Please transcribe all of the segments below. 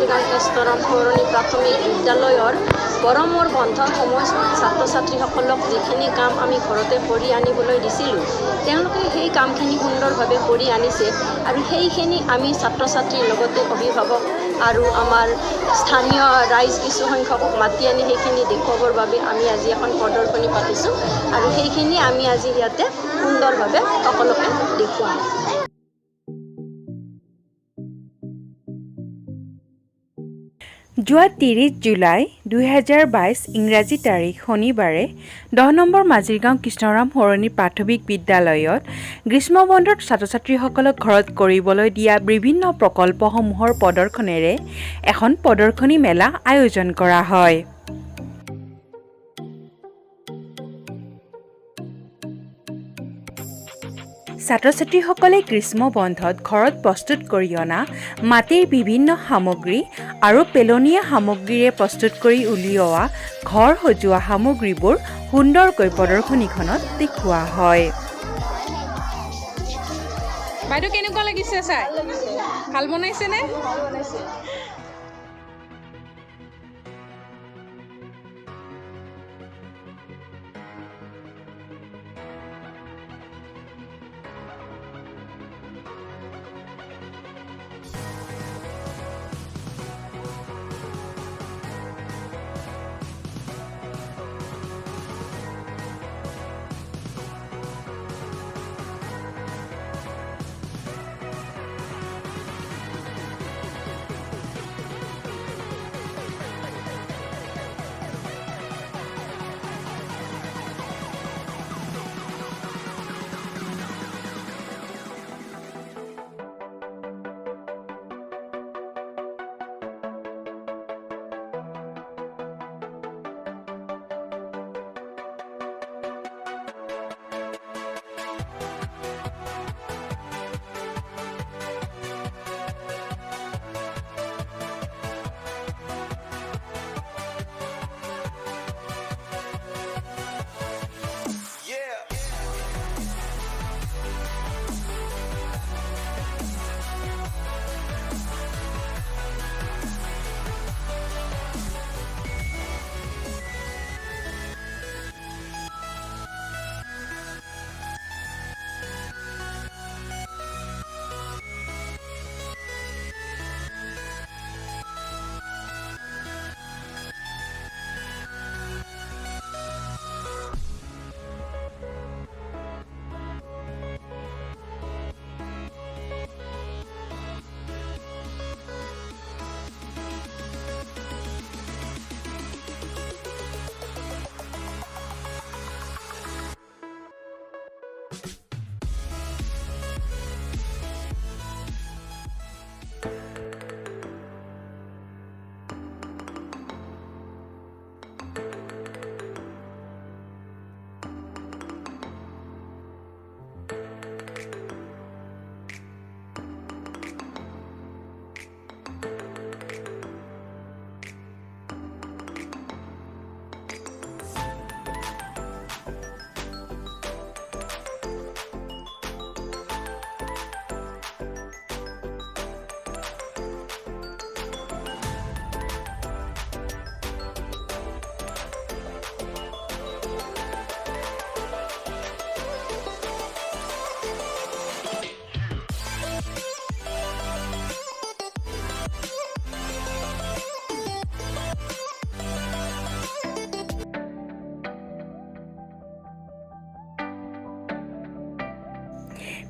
মাজিৰগাঁও কৃষ্ণৰাম সৰণী প্ৰাথমিক বিদ্যালয়ৰ গৰমৰ বন্ধৰ সময়ছোৱাত ছাত্ৰ ছাত্ৰীসকলক যিখিনি কাম আমি ঘৰতে কৰি আনিবলৈ দিছিলোঁ তেওঁলোকে সেই কামখিনি সুন্দৰভাৱে কৰি আনিছে আৰু সেইখিনি আমি ছাত্ৰ ছাত্ৰীৰ লগতে অভিভাৱক আৰু আমাৰ স্থানীয় ৰাইজ কিছুসংখ্যকক মাতি আনি সেইখিনি দেখুৱাবৰ বাবে আমি আজি এখন প্ৰদৰ্শনী পাতিছোঁ আৰু সেইখিনি আমি আজি ইয়াতে সুন্দৰভাৱে সকলোকে দেখুৱাম। যোৱা 30 জুলাই 2022 ইংৰাজী তাৰিখ শনিবাৰে 10 নম্বৰ মাজিৰগাঁও কৃষ্ণৰাম সৰণী প্ৰাথমিক বিদ্যালয়ত গ্ৰীষ্ম বন্ধত ছাত্ৰ ছাত্ৰীসকলক ঘৰত কৰিবলৈ দিয়া বিভিন্ন প্ৰকল্পসমূহৰ প্ৰদৰ্শনেৰে এখন প্ৰদৰ্শনী মেলা আয়োজন কৰা হয়। ছাত্ৰ-ছাত্ৰীসকলে গ্ৰীষ্ম বন্ধত ঘৰত প্ৰস্তুত কৰি অনা মাটিৰ বিভিন্ন সামগ্ৰী আৰু পেলনীয়া সামগ্ৰীৰে প্ৰস্তুত কৰি উলিওৱা ঘৰ সজোৱা সামগ্ৰীবোৰ সুন্দৰকৈ প্ৰদৰ্শনীখনত দেখুওৱা হয়। বাইদেউ কেনেকুৱা লাগিছে চাই? ভাল বনাইছে নে?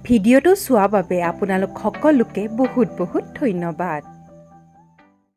ভিডিঅ'টো চোৱাৰ বাবে আপোনালোক সকলোকে বহুত বহুত ধন্যবাদ।